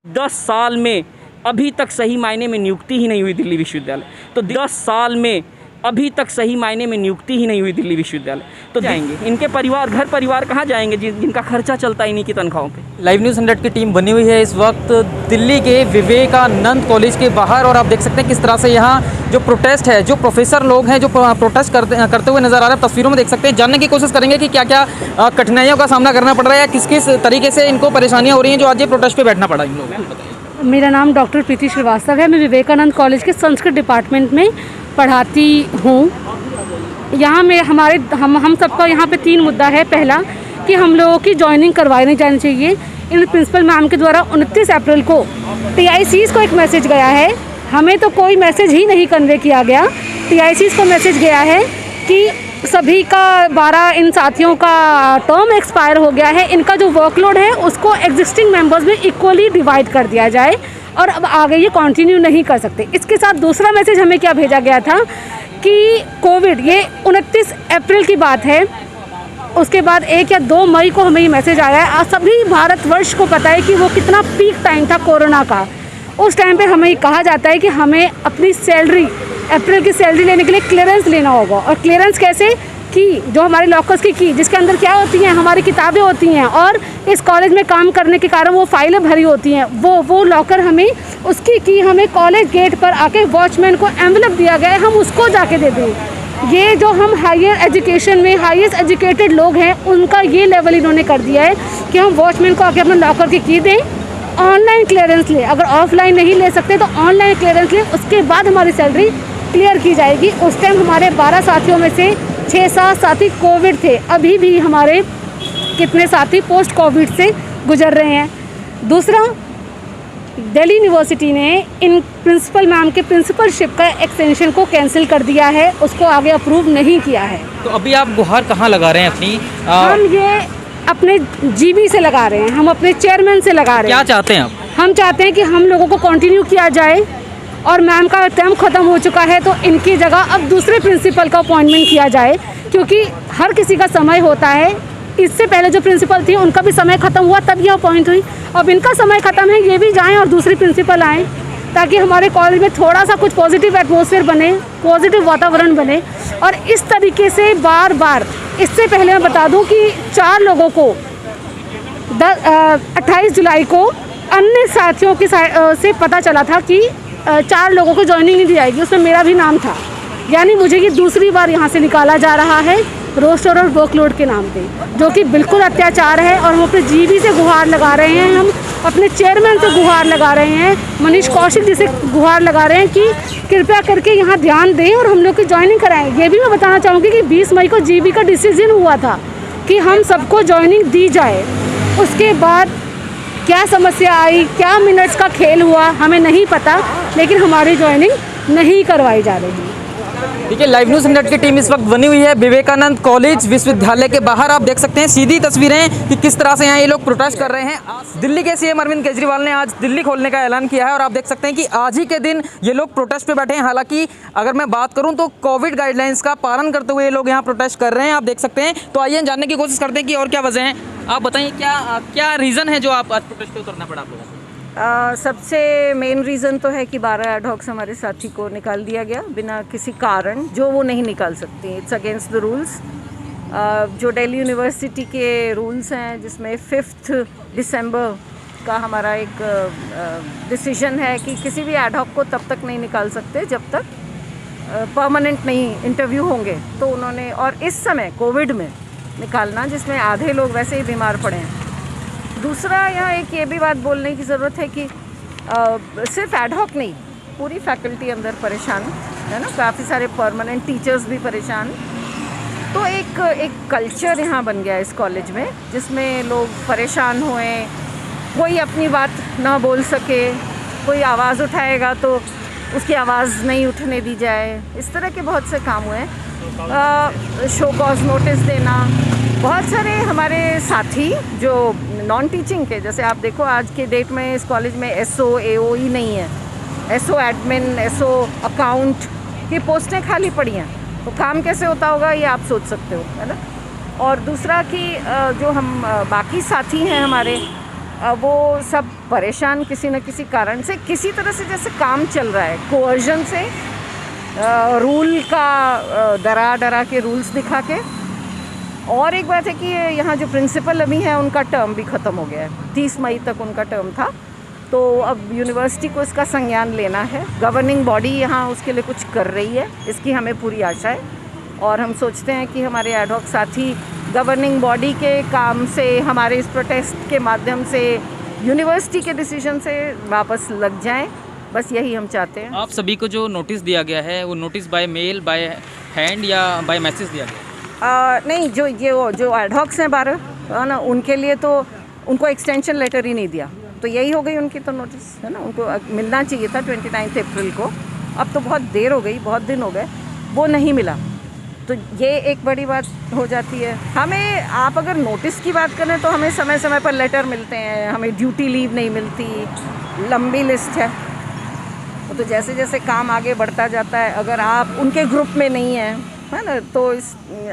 10 साल में अभी तक सही मायने में नियुक्ति ही नहीं हुई दिल्ली विश्वविद्यालय। तो 10 साल में अभी तक सही मायने में नियुक्ति ही नहीं हुई दिल्ली विश्वविद्यालय। तो जाएंगे इनके परिवार, घर परिवार कहाँ जाएंगे जिनका खर्चा चलता ही नहीं की तनख्वाहों पे। लाइव न्यूज़ 100 की टीम बनी हुई है इस वक्त दिल्ली के विवेकानंद कॉलेज के बाहर, और आप देख सकते हैं किस तरह से यहाँ जो प्रोटेस्ट है, जो प्रोफेसर लोग हैं जो प्रोटेस्ट करते हुए नजर आ रहे हैं। तस्वीरों में देख सकते हैं। जानने की कोशिश करेंगे कि क्या क्या कठिनाइयों का सामना करना पड़ रहा है, किस किस तरीके से इनको परेशानियाँ हो रही हैं जो आज ये प्रोटेस्ट पे बैठना पड़ा इन लोगों को। मेरा नाम डॉक्टर प्रीति श्रीवास्तव है। मैं विवेकानंद कॉलेज के संस्कृत डिपार्टमेंट में पढ़ाती हूँ। यहाँ में हम सबका यहाँ पे 3 मुद्दा है। पहला कि हम लोगों की ज्वाइनिंग करवाई नहीं जानी चाहिए। इन प्रिंसिपल मैम के द्वारा 29 अप्रैल को TICs को एक मैसेज गया है, हमें तो कोई मैसेज ही नहीं कन्वे किया गया। TICs को मैसेज गया है कि सभी का 12 इन साथियों का टर्म एक्सपायर हो गया है, इनका जो वर्कलोड है उसको एग्जिस्टिंग मेंबर्स में इक्वली डिवाइड कर दिया जाए और अब आगे ये कंटिन्यू नहीं कर सकते। इसके साथ दूसरा मैसेज हमें क्या भेजा गया था कि कोविड, ये 29 अप्रैल की बात है, उसके बाद 1 या 2 मई को हमें ये मैसेज आया है। आज सभी भारतवर्ष को पता है कि वो कितना पीक टाइम था कोरोना का। उस टाइम पे हमें कहा जाता है कि हमें अपनी सैलरी, अप्रैल की सैलरी लेने के लिए क्लियरेंस लेना होगा। और क्लियरेंस कैसे? की जो हमारे लॉकर्स की जिसके अंदर क्या होती हैं, हमारी किताबें होती हैं, और इस कॉलेज में काम करने के कारण वो फाइलें भरी होती हैं, वो लॉकर हमें उसकी की हमें कॉलेज गेट पर आके वॉचमैन को एनवेलप दिया गया है, हम उसको जाके दे दें। ये जो हम हायर एजुकेशन में हाईएस्ट एजुकेटेड लोग हैं उनका ये लेवल इन्होंने कर दिया है कि हम वॉचमैन को आके अपने लॉकर की दें, ऑनलाइन क्लियरेंस लें। अगर ऑफलाइन नहीं ले सकते तो ऑनलाइन क्लियरेंस लें, उसके बाद हमारी सैलरी क्लियर की जाएगी। उस टाइम हमारे 12 साथियों में से 6-7 साथी कोविड थे, अभी भी हमारे कितने साथी पोस्ट कोविड से गुजर रहे हैं। दूसरा, दिल्ली यूनिवर्सिटी ने इन प्रिंसिपल मैम के प्रिंसिपलशिप का एक्सटेंशन को कैंसिल कर दिया है, उसको आगे अप्रूव नहीं किया है। तो अभी आप गुहार कहाँ लगा रहे हैं अपनी? हम ये अपने GB से लगा रहे हैं, हम अपने चेयरमैन से लगा रहे हैं। क्या चाहते हैं आप? हम चाहते हैं कि हम लोगों को कंटिन्यू किया जाए, और मैम का टर्म ख़त्म हो चुका है तो इनकी जगह अब दूसरे प्रिंसिपल का अपॉइंटमेंट किया जाए, क्योंकि हर किसी का समय होता है। इससे पहले जो प्रिंसिपल थी उनका भी समय ख़त्म हुआ तब ये अपॉइंट हुई, अब इनका समय ख़त्म है, ये भी जाएं और दूसरी प्रिंसिपल आएँ, ताकि हमारे कॉलेज में थोड़ा सा कुछ पॉजिटिव एटमॉस्फेयर बने, पॉजिटिव वातावरण बने। और इस तरीके से बार बार, इससे पहले मैं बता दूँ कि 4 लोगों को 28 जुलाई को अन्य साथियों की से पता चला था कि 4 लोगों को ज्वाइनिंग नहीं दी जाएगी, उसमें मेरा भी नाम था। यानी मुझे ये दूसरी बार यहाँ से निकाला जा रहा है रोस्टर और वर्कलोड के नाम पे, जो कि बिल्कुल अत्याचार है। और हम अपने GB से गुहार लगा रहे हैं, हम अपने चेयरमैन से गुहार लगा रहे हैं, मनीष कौशिक जी से गुहार लगा रहे हैं कि कृपया करके यहाँ ध्यान दें और हम लोग की ज्वाइनिंग कराएं। ये भी मैं बताना चाहूँगी कि 20 मई को GB का डिसीजन हुआ था कि हम सबको ज्वाइनिंग दी जाए। उसके बाद क्या समस्या आई, क्या मिनट्स का खेल हुआ, हमें नहीं पता, लेकिन हमारी ज्वाइनिंग नहीं करवाई जा रही। ठीक है, लाइव न्यूज़ 100 की टीम इस वक्त बनी हुई है विवेकानंद कॉलेज विश्वविद्यालय के बाहर। आप देख सकते हैं सीधी तस्वीरें कि किस तरह से यहाँ ये लोग प्रोटेस्ट कर रहे हैं। दिल्ली के CM अरविंद केजरीवाल ने आज दिल्ली खोलने का ऐलान किया है, और आप देख सकते हैं कि आज ही के दिन ये लोग प्रोटेस्ट पे बैठे हैं। हालांकि अगर मैं बात करूं तो कोविड गाइडलाइंस का पालन करते हुए ये लोग यहाँ प्रोटेस्ट कर रहे हैं, आप देख सकते हैं। तो आइए जानने की कोशिश करते हैं कि और क्या वजह है। आप बताइए क्या रीज़न है जो आप आज प्रोटेस्ट पे उतरना पड़ा आप लोगों को? सबसे मेन रीज़न तो है कि 12 एडहॉक्स हमारे साथी को निकाल दिया गया बिना किसी कारण, जो वो नहीं निकाल सकती। It's against the rules. जो दिल्ली यूनिवर्सिटी के रूल्स हैं, जिसमें 5 दिसंबर का हमारा एक डिसीजन है कि किसी भी एडहॉक को तब तक नहीं निकाल सकते जब तक परमानेंट नहीं इंटरव्यू होंगे। तो उन्होंने, और इस समय कोविड में निकालना, जिसमें आधे लोग वैसे ही बीमार पड़े हैं। दूसरा, यहाँ एक ये भी बात बोलने की ज़रूरत है कि सिर्फ एडहॉक नहीं, पूरी फैकल्टी अंदर परेशान है ना, काफ़ी सारे परमानेंट टीचर्स भी परेशान। तो एक कल्चर यहाँ बन गया इस कॉलेज में, जिसमें लोग परेशान हुए, कोई अपनी बात ना बोल सके, कोई आवाज़ उठाएगा तो उसकी आवाज़ नहीं उठने दी जाए। इस तरह के बहुत से काम हुए। शो कॉज नोटिस देना, बहुत सारे हमारे साथी जो नॉन टीचिंग के, जैसे आप देखो आज के डेट में इस कॉलेज में SO AO ही नहीं है, SO एडमिन, SO अकाउंट की पोस्टें खाली पड़ी हैं, तो काम कैसे होता होगा ये आप सोच सकते हो, है ना। और दूसरा कि जो हम बाकी साथी हैं हमारे, वो सब परेशान किसी न किसी कारण से, किसी तरह से जैसे काम चल रहा है कोअर्जन से, रूल का डरा के रूल्स दिखा के। और एक बात है कि यहाँ जो प्रिंसिपल अभी हैं उनका टर्म भी ख़त्म हो गया है, 30 मई तक उनका टर्म था। तो अब यूनिवर्सिटी को इसका संज्ञान लेना है। गवर्निंग बॉडी यहाँ उसके लिए कुछ कर रही है, इसकी हमें पूरी आशा है। और हम सोचते हैं कि हमारे एडहॉक साथी गवर्निंग बॉडी के काम से, हमारे इस प्रोटेस्ट के माध्यम से, यूनिवर्सिटी के डिसीजन से वापस लग जाएं। बस यही हम चाहते हैं। आप सभी को जो नोटिस दिया गया है वो notice by mail, by hand या बाय मैसेज दिया गया? नहीं, जो एडहॉक्स हैं 12 है ना, उनके लिए तो उनको एक्सटेंशन लेटर ही नहीं दिया, तो यही हो गई उनकी तो नोटिस, है ना। उनको मिलना चाहिए था 29 अप्रैल को। अब तो बहुत देर हो गई, बहुत दिन हो गए, वो नहीं मिला, तो ये एक बड़ी बात हो जाती है। हमें, आप अगर नोटिस की बात करें तो हमें समय समय पर लेटर मिलते हैं, हमें ड्यूटी लीव नहीं मिलती, लंबी लिस्ट है। तो जैसे जैसे काम आगे बढ़ता जाता है, अगर आप उनके ग्रुप में नहीं हैं, है ना, तो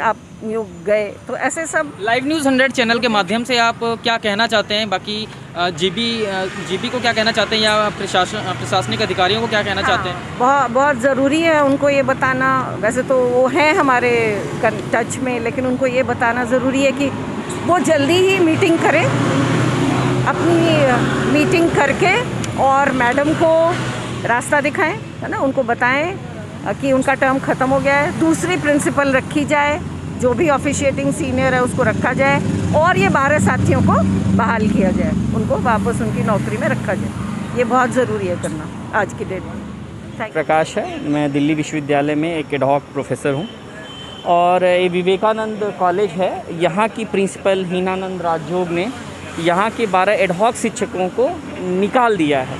आप यूँ गए, तो ऐसे सब। लाइव न्यूज़ 100 चैनल के माध्यम से आप क्या कहना चाहते हैं? बाकी जीबी को क्या कहना चाहते हैं, या प्रशासनिक अधिकारियों को क्या कहना चाहते हैं? बहुत ज़रूरी है उनको ये बताना। वैसे तो वो हैं हमारे टच में, लेकिन उनको ये बताना ज़रूरी है कि वो जल्दी ही मीटिंग करें, अपनी मीटिंग करके और मैडम को रास्ता दिखाएं, है ना, उनको बताएं कि उनका टर्म ख़त्म हो गया है, दूसरी प्रिंसिपल रखी जाए, जो भी ऑफिशिएटिंग सीनियर है उसको रखा जाए, और ये 12 साथियों को बहाल किया जाए, उनको वापस उनकी नौकरी में रखा जाए। ये बहुत ज़रूरी है करना आज की डेट में। प्रकाश है, मैं दिल्ली विश्वविद्यालय में एक एडहॉक प्रोफेसर हूँ, और ये विवेकानंद कॉलेज है। यहाँ की प्रिंसिपल हीनानंद राजजोग ने यहाँ के 12 एडहॉक शिक्षकों को निकाल दिया है,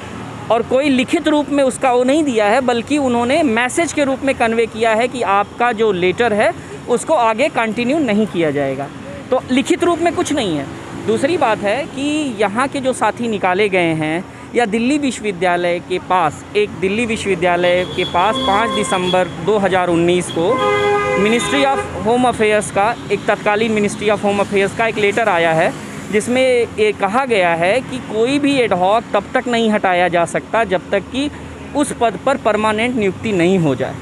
और कोई लिखित रूप में उसका वो नहीं दिया है, बल्कि उन्होंने मैसेज के रूप में कन्वे किया है कि आपका जो लेटर है उसको आगे कंटिन्यू नहीं किया जाएगा। तो लिखित रूप में कुछ नहीं है। दूसरी बात है कि यहाँ के जो साथी निकाले गए हैं, या दिल्ली विश्वविद्यालय के पास 5 दिसंबर 2019 को मिनिस्ट्री ऑफ होम अफेयर्स का एक तत्कालीन मिनिस्ट्री ऑफ होम अफेयर्स का एक लेटर आया है, जिसमें ये कहा गया है कि कोई भी एडहॉक तब तक नहीं हटाया जा सकता जब तक कि उस पद पर परमानेंट नियुक्ति नहीं हो जाए।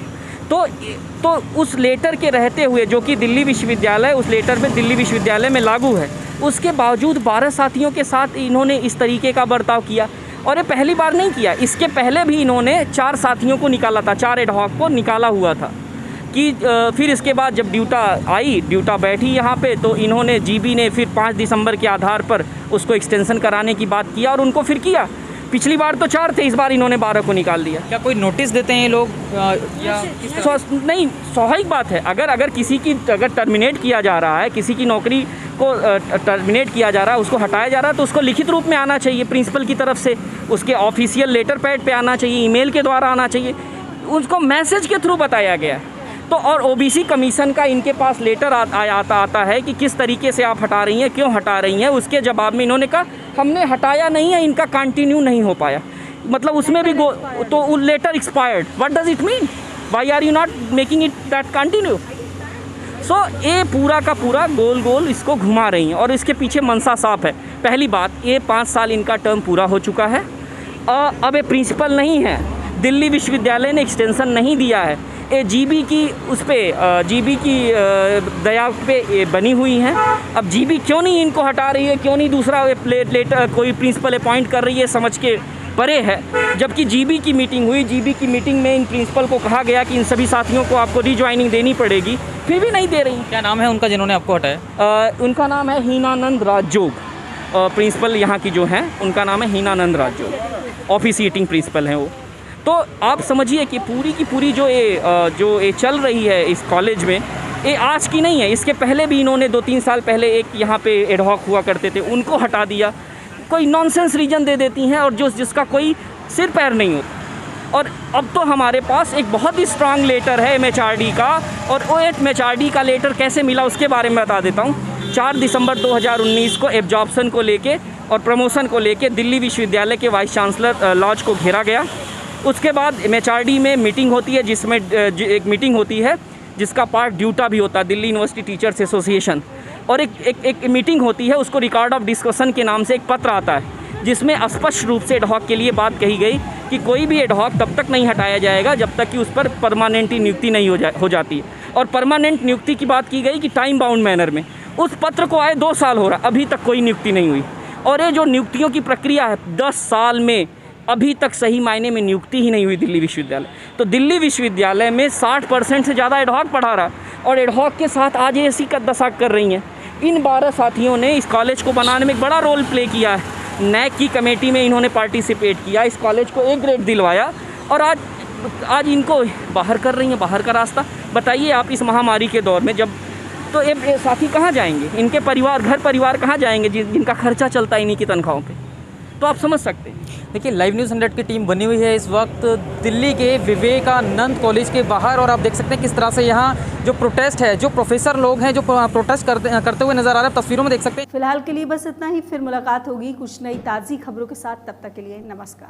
तो उस लेटर के रहते हुए, जो कि दिल्ली विश्वविद्यालय, उस लेटर में दिल्ली विश्वविद्यालय में लागू है, उसके बावजूद 12 साथियों के साथ इन्होंने इस तरीके का बर्ताव किया। और ये पहली बार नहीं किया, इसके पहले भी इन्होंने 4 साथियों को निकाला था, 4 एडहॉक को निकाला हुआ था। कि फिर इसके बाद जब ड्यूटा बैठी यहाँ पे, तो इन्होंने जीबी ने फिर 5 दिसंबर के आधार पर उसको एक्सटेंशन कराने की बात किया, और उनको फिर किया। पिछली बार तो 4 थे, इस बार इन्होंने 12 को निकाल दिया। क्या कोई नोटिस देते हैं ये लोग, या नहीं, स्वाभाविक बात है, अगर किसी की टर्मिनेट किया जा रहा है, किसी की नौकरी को टर्मिनेट किया जा रहा है, उसको हटाया जा रहा है, तो उसको लिखित रूप में आना चाहिए प्रिंसिपल की तरफ से, उसके ऑफिशियल लेटर पैड पे आना चाहिए, ईमेल के द्वारा आना चाहिए, उसको मैसेज के थ्रू बताया गया है। तो और ओबीसी कमीशन का इनके पास लेटर आता है कि किस तरीके से आप हटा रही हैं, क्यों हटा रही हैं। उसके जवाब में इन्होंने कहा हमने हटाया नहीं है, इनका कंटिन्यू नहीं हो पाया। मतलब उसमें भी तो letter expired. What does it mean? Why are you not making it that continue? So ये पूरा का पूरा गोल इसको घुमा रही हैं, और इसके पीछे मंशा साफ है। पहली बात, ये 5 साल इनका टर्म पूरा हो चुका है, अब ये प्रिंसिपल नहीं है, दिल्ली विश्वविद्यालय ने एक्सटेंशन नहीं दिया है, ये जीबी की जीबी की दया पे बनी हुई हैं। अब जीबी क्यों नहीं इनको हटा रही है, क्यों नहीं दूसरा लेटर कोई प्रिंसिपल अपॉइंट कर रही है, समझ के परे है। जबकि जीबी की मीटिंग हुई, जीबी की मीटिंग में इन प्रिंसिपल को कहा गया कि इन सभी साथियों को आपको रीज्वाइनिंग देनी पड़ेगी, फिर भी नहीं दे रही। क्या नाम है उनका जिन्होंने आपको हटाया? उनका नाम है हीनानंद राजजोग। प्रिंसिपल यहाँ की जो हैं उनका नाम है हीनानंद राजजोग, ऑफिशिएटिंग प्रिंसिपल हैं वो। तो आप समझिए कि पूरी की पूरी जो ये चल रही है इस कॉलेज में, ये आज की नहीं है। इसके पहले भी इन्होंने 2-3 साल पहले एक यहाँ पे एडहॉक हुआ करते थे, उनको हटा दिया। कोई नॉनसेंस रीजन दे देती हैं, और जिसका कोई सिर पैर नहीं होता। और अब तो हमारे पास एक बहुत ही स्ट्रांग लेटर है एमएचआरडी का, और वो एमएचआरडी का लेटर कैसे मिला उसके बारे में बता देता हूँ। 4 दिसंबर 2019 को एब्जॉर्प्शन को लेके और प्रमोशन को लेके दिल्ली विश्वविद्यालय के वाइस चांसलर लॉज को घेरा गया। उसके बाद एमएचआरडी में मीटिंग होती है, जिसमें एक मीटिंग होती है जिसका पार्ट ड्यूटा भी होता है, दिल्ली यूनिवर्सिटी टीचर्स एसोसिएशन। और एक मीटिंग होती है, उसको रिकॉर्ड ऑफ डिस्कशन के नाम से एक पत्र आता है जिसमें स्पष्ट रूप से एडहॉक के लिए बात कही गई कि कोई भी एडहॉक तब तक नहीं हटाया जाएगा जब तक कि उस पर परमानेंट नियुक्ति नहीं हो जाती है। और परमानेंट नियुक्ति की बात की गई कि टाइम बाउंड मैनर में। उस पत्र को आए 2 साल हो रहा, अभी तक कोई नियुक्ति नहीं हुई। और ये जो नियुक्तियों की प्रक्रिया है 10 साल में अभी तक सही मायने में नियुक्ति ही नहीं हुई दिल्ली विश्वविद्यालय। तो दिल्ली विश्वविद्यालय में 60% से ज़्यादा एडहॉक पढ़ा रहा और एडहॉक के साथ आज ऐसी दशा कर रही हैं। इन 12 साथियों ने इस कॉलेज को बनाने में एक बड़ा रोल प्ले किया है। नैक की कमेटी में इन्होंने पार्टिसिपेट किया, इस कॉलेज को A ग्रेड दिलवाया और आज इनको बाहर कर रही हैं, बाहर का रास्ता। बताइए आप इस महामारी के दौर में जब तो ये साथी कहाँ जाएंगे, इनके घर परिवार कहाँ जाएंगे जिनका खर्चा चलता है इन्हीं की तनख्वाहों पे। तो आप समझ सकते हैं। देखिए लाइव न्यूज़ 100 की टीम बनी हुई है इस वक्त दिल्ली के विवेकानंद कॉलेज के बाहर और आप देख सकते हैं किस तरह से यहाँ जो प्रोटेस्ट है, जो प्रोफेसर लोग हैं जो प्रोटेस्ट करते हुए नजर आ रहे हैं, तस्वीरों में देख सकते हैं। फिलहाल के लिए बस इतना ही, फिर मुलाकात होगी कुछ नई ताज़ी खबरों के साथ। तब तक के लिए नमस्कार।